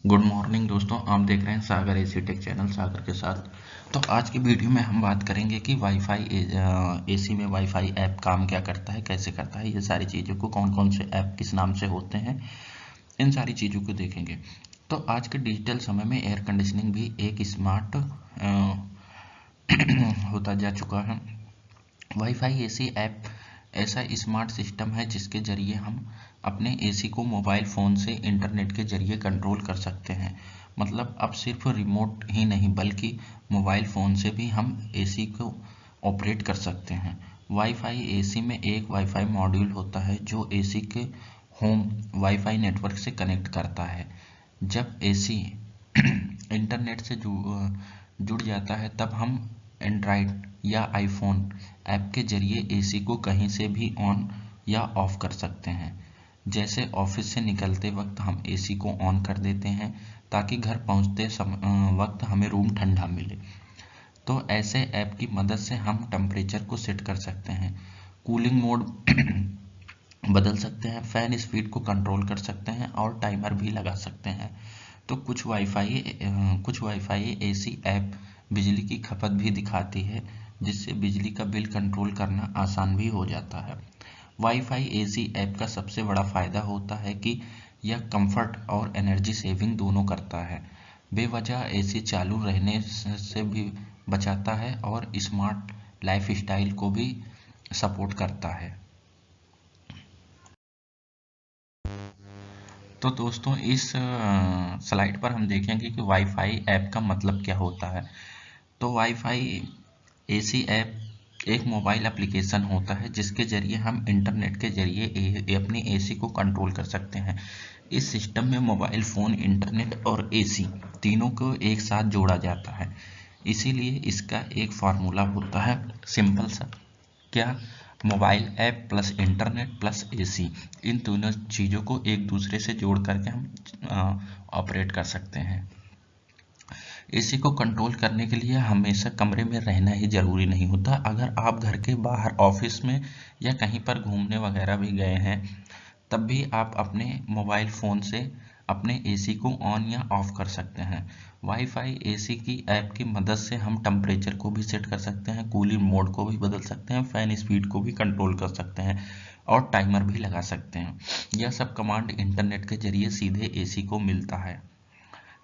Good morning दोस्तों, आप देख रहे हैं सागर एसी टेक चैनल सागर के साथ। तो आज की वीडियो में हम बात करेंगे कि वाईफाई एसी में वाईफाई ऐप काम क्या करता है, कैसे करता है, ये सारी चीज़ों को कौन कौन से ऐप किस नाम से होते हैं, इन सारी चीज़ों को देखेंगे। तो आज के डिजिटल समय में एयर कंडीशनिंग भी एक स्मार्ट होता जा चुका है। वाईफाई एसी ऐप ऐसा स्मार्ट सिस्टम है जिसके जरिए हम अपने एसी को मोबाइल फ़ोन से इंटरनेट के जरिए कंट्रोल कर सकते हैं। मतलब अब सिर्फ रिमोट ही नहीं बल्कि मोबाइल फ़ोन से भी हम एसी को ऑपरेट कर सकते हैं। वाईफाई एसी में एक वाईफाई मॉड्यूल होता है जो एसी के होम वाईफाई नेटवर्क से कनेक्ट करता है। जब एसी इंटरनेट से जुड़ जाता है तब हम एंड्रॉयड या आईफोन ऐप के जरिए एसी को कहीं से भी ऑन या ऑफ कर सकते हैं। जैसे ऑफिस से निकलते वक्त हम एसी को ऑन कर देते हैं ताकि घर पहुंचते वक्त हमें रूम ठंडा मिले। तो ऐसे ऐप की मदद से हम टेम्परेचर को सेट कर सकते हैं, कूलिंग मोड बदल सकते हैं, फैन स्पीड को कंट्रोल कर सकते हैं और टाइमर भी लगा सकते हैं। तो कुछ वाईफाई एसी ऐप बिजली की खपत भी दिखाती है, जिससे बिजली का बिल कंट्रोल करना आसान भी हो जाता है। वाईफाई एसी ऐप का सबसे बड़ा फायदा होता है कि यह कंफर्ट और एनर्जी सेविंग दोनों करता है। बेवजह एसी चालू रहने से भी बचाता है और स्मार्ट लाइफस्टाइल को भी सपोर्ट करता है। तो दोस्तों इस स्लाइड पर हम देखेंगे कि वाईफाई ऐप का मतलब क्या होता है। तो वाईफाई एसी ऐप एक मोबाइल एप्लीकेशन होता है जिसके जरिए हम इंटरनेट के जरिए अपनी एसी को कंट्रोल कर सकते हैं। इस सिस्टम में मोबाइल फ़ोन, इंटरनेट और एसी तीनों को एक साथ जोड़ा जाता है। इसीलिए इसका एक फार्मूला होता है, सिंपल सा, क्या, mobile app plus internet plus AC. इन दोनों चीज़ों को एक दूसरे से जोड़ करके हम ऑपरेट कर सकते हैं। एसी को कंट्रोल करने के लिए हमेशा कमरे में रहना ही ज़रूरी नहीं होता। अगर आप घर के बाहर ऑफिस में या कहीं पर घूमने वगैरह भी गए हैं तब भी आप अपने मोबाइल फ़ोन से अपने एसी को ऑन या ऑफ कर सकते हैं। वाईफाई एसी की ऐप की मदद से हम टेम्परेचर को भी सेट कर सकते हैं, कूलिंग मोड को भी बदल सकते हैं, फैन स्पीड को भी कंट्रोल कर सकते हैं और टाइमर भी लगा सकते हैं। यह सब कमांड इंटरनेट के जरिए सीधे एसी को मिलता है।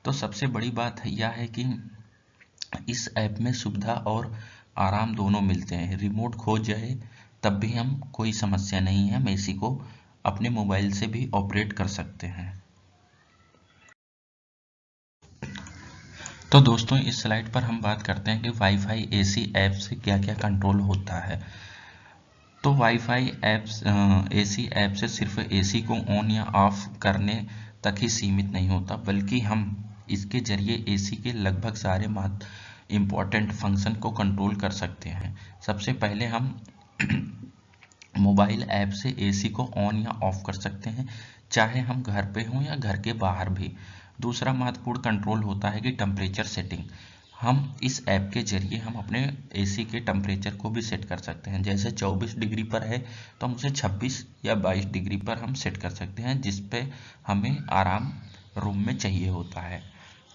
तो सबसे बड़ी बात यह है कि इस ऐप में सुविधा और आराम दोनों मिलते हैं। रिमोट खो जाए तब भी हम कोई समस्या नहीं है, हम एसी को अपने मोबाइल से भी ऑपरेट कर सकते हैं। तो दोस्तों इस स्लाइड पर हम बात करते हैं कि वाईफाई एसी ऐप से क्या क्या कंट्रोल होता है। तो वाईफाई ऐप्स एसी ऐप से सिर्फ एसी को ऑन या ऑफ करने तक ही सीमित नहीं होता, बल्कि हम इसके जरिए एसी के लगभग सारे इम्पोर्टेंट फंक्शन को कंट्रोल कर सकते हैं। सबसे पहले हम मोबाइल ऐप से एसी को ऑन या ऑफ कर सकते हैं, चाहे हम घर पे हों या घर के बाहर भी। दूसरा महत्वपूर्ण कंट्रोल होता है कि टेम्परेचर सेटिंग। हम इस ऐप के जरिए हम अपने एसी के टेम्परेचर को भी सेट कर सकते हैं। जैसे 24 डिग्री पर है तो हम उसे 26 या 22 डिग्री पर हम सेट कर सकते हैं, जिस पे हमें आराम रूम में चाहिए होता है।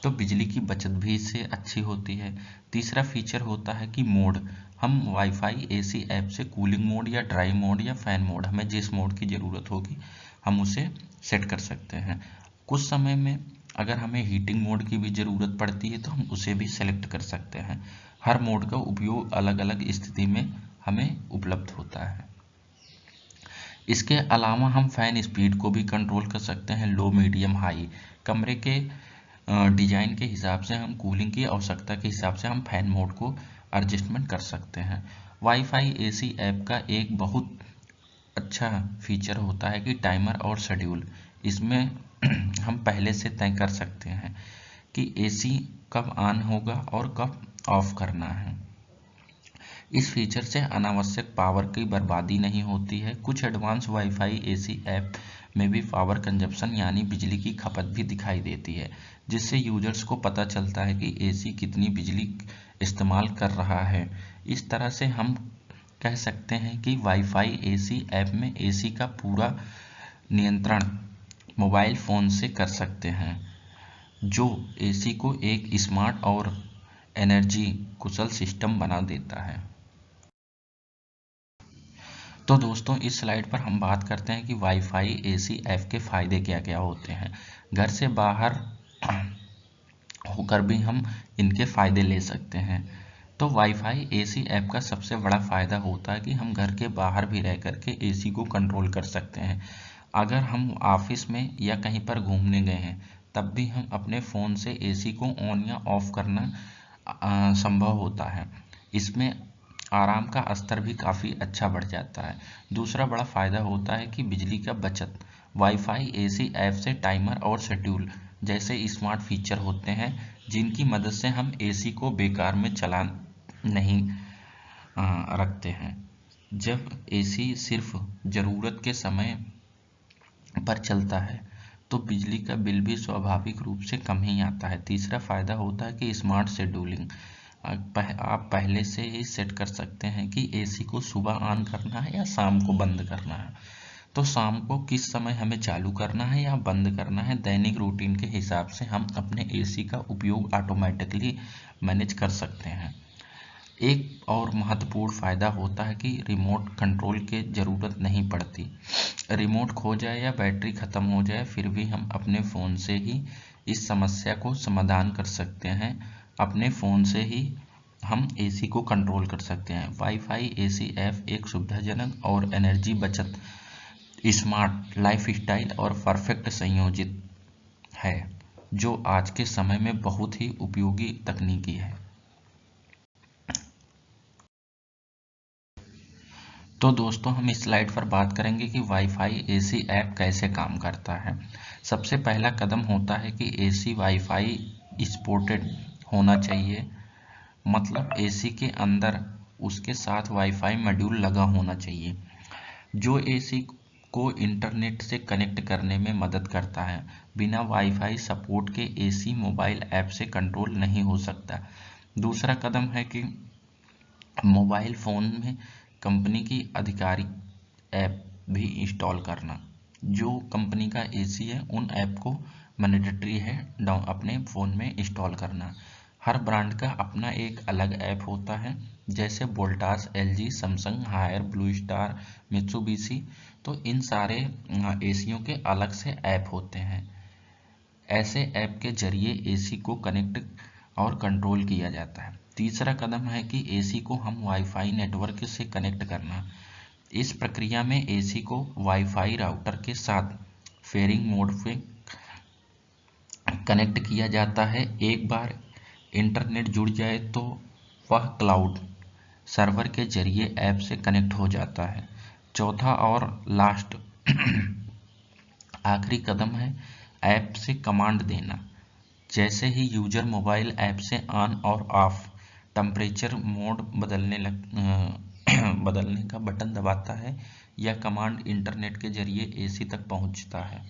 तो बिजली की बचत भी इससे अच्छी होती है। तीसरा फीचर होता है कि मोड। हम वाईफाई एसी ऐप से कूलिंग मोड या ड्राई मोड या फैन मोड, हमें जिस मोड की ज़रूरत होगी हम उसे सेट कर सकते हैं। कुछ समय में अगर हमें हीटिंग मोड की भी ज़रूरत पड़ती है तो हम उसे भी सेलेक्ट कर सकते हैं। हर मोड का उपयोग अलग अलग स्थिति में हमें उपलब्ध होता है। इसके अलावा हम फैन स्पीड को भी कंट्रोल कर सकते हैं, लो, मीडियम, हाई। कमरे के डिजाइन के हिसाब से हम कूलिंग की आवश्यकता के हिसाब से हम फैन मोड को एडजस्टमेंट कर सकते हैं। वाईफाई एसी ऐप का एक बहुत अच्छा फीचर होता है कि टाइमर और शेड्यूल। इसमें हम पहले से तय कर सकते हैं कि एसी कब ऑन होगा और कब ऑफ करना है। इस फीचर से अनावश्यक पावर की बर्बादी नहीं होती है। कुछ एडवांस वाईफाई एसी ऐप में भी पावर कंजप्शन यानी बिजली की खपत भी दिखाई देती है, जिससे यूजर्स को पता चलता है कि एसी कितनी बिजली इस्तेमाल कर रहा है। इस तरह से हम कह सकते हैं कि वाईफाई एसी ऐप में एसी का पूरा नियंत्रण मोबाइल फ़ोन से कर सकते हैं। जो एसी को एक स्मार्ट और एनर्जी कुशल सिस्टम बना देता है। तो दोस्तों इस स्लाइड पर हम बात करते हैं कि वाईफाई एसी ऐप के फायदे क्या क्या होते हैं। घर से बाहर होकर भी हम इनके फायदे ले सकते हैं। तो वाईफाई एसी ऐप का सबसे बड़ा फायदा होता है कि हम घर के बाहर भी रह करके एसी को कंट्रोल कर सकते हैं। अगर हम ऑफिस में या कहीं पर घूमने गए हैं तब भी हम अपने फ़ोन से एसी को ऑन या ऑफ करना संभव होता है। इसमें आराम का स्तर भी काफ़ी अच्छा बढ़ जाता है। दूसरा बड़ा फ़ायदा होता है कि बिजली का बचत। वाईफाई एसी ऐप से टाइमर और शेड्यूल जैसे स्मार्ट फीचर होते हैं जिनकी मदद से हम एसी को बेकार में चला नहीं रखते हैं। जब एसी सिर्फ ज़रूरत के समय पर चलता है तो बिजली का बिल भी स्वाभाविक रूप से कम ही आता है। तीसरा फायदा होता है कि स्मार्ट शेड्यूलिंग। आप पहले से ही सेट कर सकते हैं कि एसी को सुबह ऑन करना है या शाम को बंद करना है। तो शाम को किस समय हमें चालू करना है या बंद करना है, दैनिक रूटीन के हिसाब से हम अपने एसी का उपयोग ऑटोमेटिकली मैनेज कर सकते हैं। एक और महत्वपूर्ण फ़ायदा होता है कि रिमोट कंट्रोल की ज़रूरत नहीं पड़ती। रिमोट खो जाए या बैटरी ख़त्म हो जाए फिर भी हम अपने फ़ोन से ही इस समस्या को समाधान कर सकते हैं। अपने फ़ोन से ही हम एसी को कंट्रोल कर सकते हैं। वाईफाई एसी ऐप एक सुविधाजनक और एनर्जी बचत, स्मार्ट लाइफस्टाइल और परफेक्ट संयोजित है जो आज के समय में बहुत ही उपयोगी तकनीकी है। तो दोस्तों हम इस स्लाइड पर बात करेंगे कि वाईफाई एसी ऐप कैसे काम करता है। सबसे पहला कदम होता है कि एसी वाईफाई सपोर्टेड होना चाहिए, मतलब एसी के अंदर उसके साथ वाईफाई मॉड्यूल लगा होना चाहिए जो एसी को इंटरनेट से कनेक्ट करने में मदद करता है। बिना वाईफाई सपोर्ट के एसी मोबाइल ऐप से कंट्रोल नहीं हो सकता। दूसरा कदम है कि मोबाइल फ़ोन में कंपनी की आधिकारिक ऐप भी इंस्टॉल करना। जो कंपनी का एसी है उन ऐप को मैंडेटरी है अपने फ़ोन में इंस्टॉल करना। हर ब्रांड का अपना एक अलग ऐप होता है, जैसे Voltas, LG, Samsung, Haier, Blue Star, Mitsubishi. तो इन सारे एसियों के अलग से ऐप होते हैं। ऐसे ऐप के जरिए एसी को कनेक्ट और कंट्रोल किया जाता है। तीसरा कदम है कि एसी को हम वाईफाई नेटवर्क से कनेक्ट करना। इस प्रक्रिया में एसी को वाईफाई राउटर के साथ फेयरिंग मोड पे कनेक्ट किया जाता है। एक बार इंटरनेट जुड़ जाए तो वह क्लाउड सर्वर के जरिए ऐप से कनेक्ट हो जाता है। चौथा और लास्ट आखिरी कदम है ऐप से कमांड देना। जैसे ही यूजर मोबाइल ऐप से ऑन और ऑफ टेम्परेचर मोड बदलने का बटन दबाता है, यह कमांड इंटरनेट के जरिए एसी तक पहुंचता है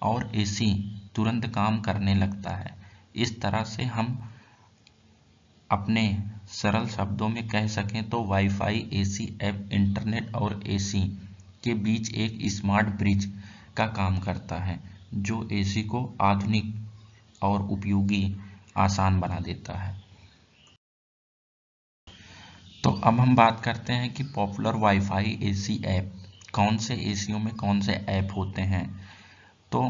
और एसी तुरंत काम करने लगता है। इस तरह से हम अपने सरल शब्दों में कह सकें तो वाईफाई एसी ऐप इंटरनेट और एसी के बीच एक स्मार्ट ब्रिज का काम करता है जो एसी को आधुनिक और उपयोगी आसान बना देता है। तो अब हम बात करते हैं कि पॉपुलर वाईफाई एसी ऐप कौन से एसियों में कौन से ऐप होते हैं। तो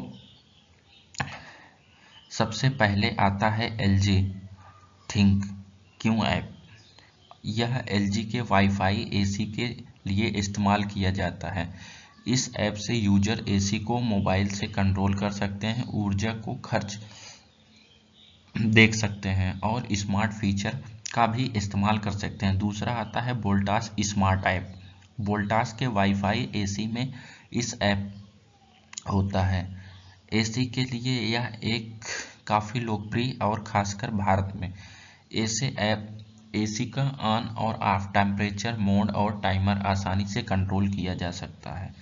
सबसे पहले आता है एलजी थिंक क्यू ऐप। यह एलजी के वाईफाई एसी के लिए इस्तेमाल किया जाता है। इस ऐप से यूजर एसी को मोबाइल से कंट्रोल कर सकते हैं, ऊर्जा को खर्च देख सकते हैं और स्मार्ट फीचर का भी इस्तेमाल कर सकते हैं। दूसरा आता है वोल्टास स्मार्ट ऐप। वोल्टास के वाईफाई एसी में इस ऐप होता है। एसी के लिए यह एक काफ़ी लोकप्रिय और खासकर भारत में ऐसे ऐप एसी का ऑन और ऑफ टेम्परेचर मोड और टाइमर आसानी से कंट्रोल किया जा सकता है।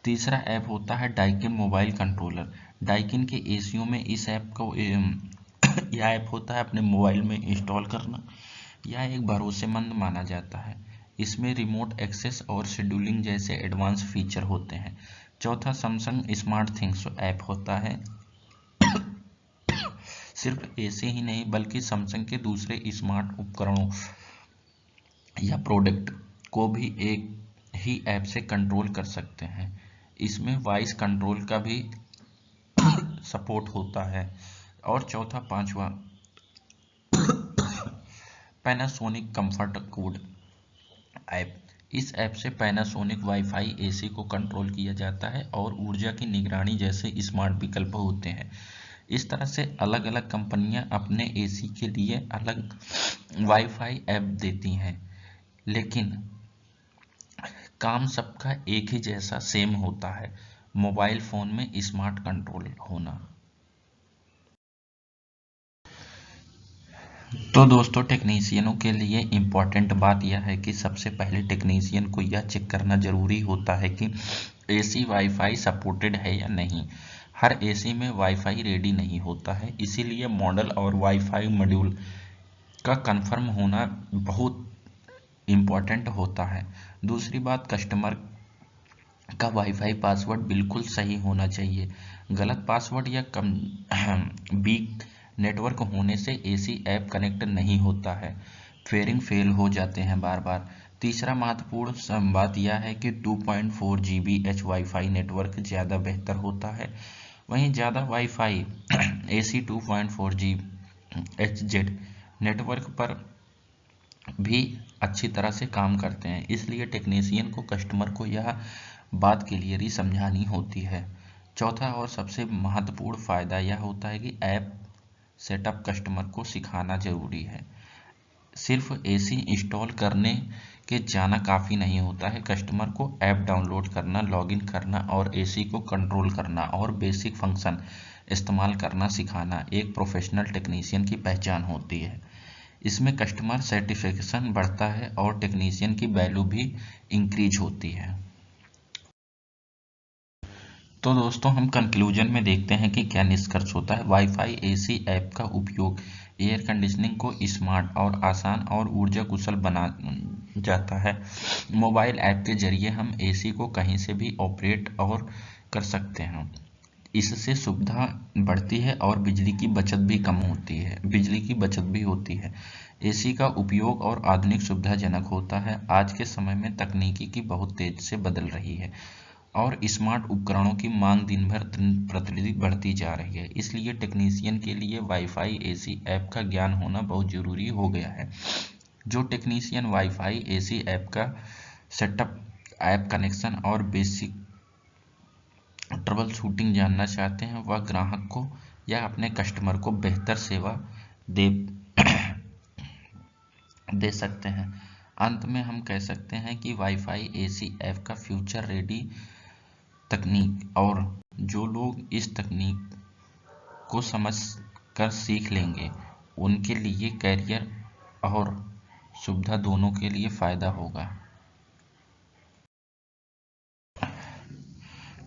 तीसरा ऐप होता है डाइकिन मोबाइल कंट्रोलर। डाइकिन के एसियों में इस ऐप को यह ऐप होता है अपने मोबाइल में इंस्टॉल करना। यह एक भरोसेमंद माना जाता है। इसमें रिमोट एक्सेस और शेड्यूलिंग जैसे एडवांस फीचर होते हैं। चौथा सैमसंग स्मार्ट थिंग्स ऐप होता है। सिर्फ एसी ही नहीं बल्कि सैमसंग के दूसरे स्मार्ट उपकरणों या प्रोडक्ट को भी एक ही ऐप से कंट्रोल कर सकते हैं। इसमें वॉइस कंट्रोल का भी सपोर्ट होता है। और चौथा पांचवा पैनासोनिक कंफर्ट कोड ऐप। इस ऐप से पैनासोनिक वाईफाई एसी को कंट्रोल किया जाता है और ऊर्जा की निगरानी जैसे स्मार्ट विकल्प होते हैं। इस तरह से अलग अलग कंपनियां अपने एसी के लिए अलग वाईफाई ऐप देती हैं, लेकिन काम सबका एक ही जैसा सेम होता है, मोबाइल फोन में स्मार्ट कंट्रोल होना। तो दोस्तों, टेक्नीशियनों के लिए इम्पॉर्टेंट बात यह है कि सबसे पहले टेक्नीशियन को यह चेक करना ज़रूरी होता है कि एसी वाईफाई सपोर्टेड है या नहीं। हर एसी में वाईफाई रेडी नहीं होता है, इसीलिए मॉडल और वाईफाई मॉड्यूल का कंफर्म होना बहुत इम्पॉर्टेंट होता है। दूसरी बात, कस्टमर का वाईफाई पासवर्ड बिल्कुल सही होना चाहिए। गलत पासवर्ड या कम वीक नेटवर्क होने से एसी ऐप कनेक्ट नहीं होता है, फेयरिंग फेल हो जाते हैं बार बार। तीसरा महत्वपूर्ण बात यह है कि 2.4 GHz वाईफाई नेटवर्क ज़्यादा बेहतर होता है। वहीं ज़्यादा वाईफाई एसी 2.4 GHz नेटवर्क पर भी अच्छी तरह से काम करते हैं, इसलिए टेक्नीशियन को कस्टमर को यह बात क्लियरली समझानी होती है। चौथा और सबसे महत्वपूर्ण फ़ायदा यह होता है कि ऐप सेटअप कस्टमर को सिखाना जरूरी है। सिर्फ एसी इंस्टॉल करने के जाना काफ़ी नहीं होता है, कस्टमर को ऐप डाउनलोड करना, लॉगिन करना और एसी को कंट्रोल करना और बेसिक फंक्शन इस्तेमाल करना सिखाना एक प्रोफेशनल टेक्नीशियन की पहचान होती है। इसमें कस्टमर सेटिस्फेक्शन बढ़ता है और टेक्नीशियन की वैल्यू भी इंक्रीज होती है। तो दोस्तों, हम कंक्लूजन में देखते हैं कि क्या निष्कर्ष होता है। वाईफाई एसी ऐप का उपयोग एयर कंडीशनिंग को स्मार्ट और आसान और ऊर्जा कुशल बना जाता है। मोबाइल ऐप के जरिए हम एसी को कहीं से भी ऑपरेट और कर सकते हैं। इससे सुविधा बढ़ती है और बिजली की बचत भी होती है। एसी का उपयोग और आधुनिक सुविधाजनक होता है। आज के समय में तकनीकी की बहुत तेज से बदल रही है और स्मार्ट उपकरणों की मांग दिन प्रतिदिन बढ़ती जा रही है। इसलिए टेक्नीशियन के लिए वाईफाई एसी ऐप का ज्ञान होना बहुत जरूरी हो गया है। जो टेक्नीशियन वाईफाई एसी ऐप का सेटअप, ऐप कनेक्शन और बेसिक ट्रबल शूटिंग जानना चाहते हैं, वह ग्राहक को या अपने कस्टमर को बेहतर सेवा दे सकते हैं। अंत में हम कह सकते हैं कि वाईफाई एसी ऐप का फ्यूचर रेडी तकनीक, और जो लोग इस तकनीक को समझ कर सीख लेंगे उनके लिए कैरियर और सुविधा दोनों के लिए फायदा होगा।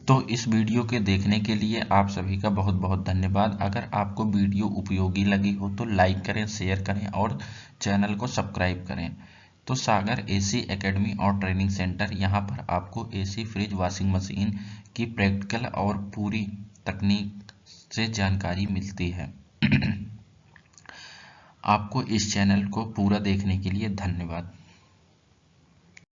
तो इस वीडियो के देखने के लिए आप सभी का बहुत बहुत धन्यवाद। अगर आपको वीडियो उपयोगी लगी हो तो लाइक करें, शेयर करें और चैनल को सब्सक्राइब करें। तो सागर एसी एकेडमी और ट्रेनिंग सेंटर, यहाँ पर आपको एसी, फ्रिज, वॉशिंग मशीन की प्रैक्टिकल और पूरी तकनीक से जानकारी मिलती है। आपको इस चैनल को पूरा देखने के लिए धन्यवाद।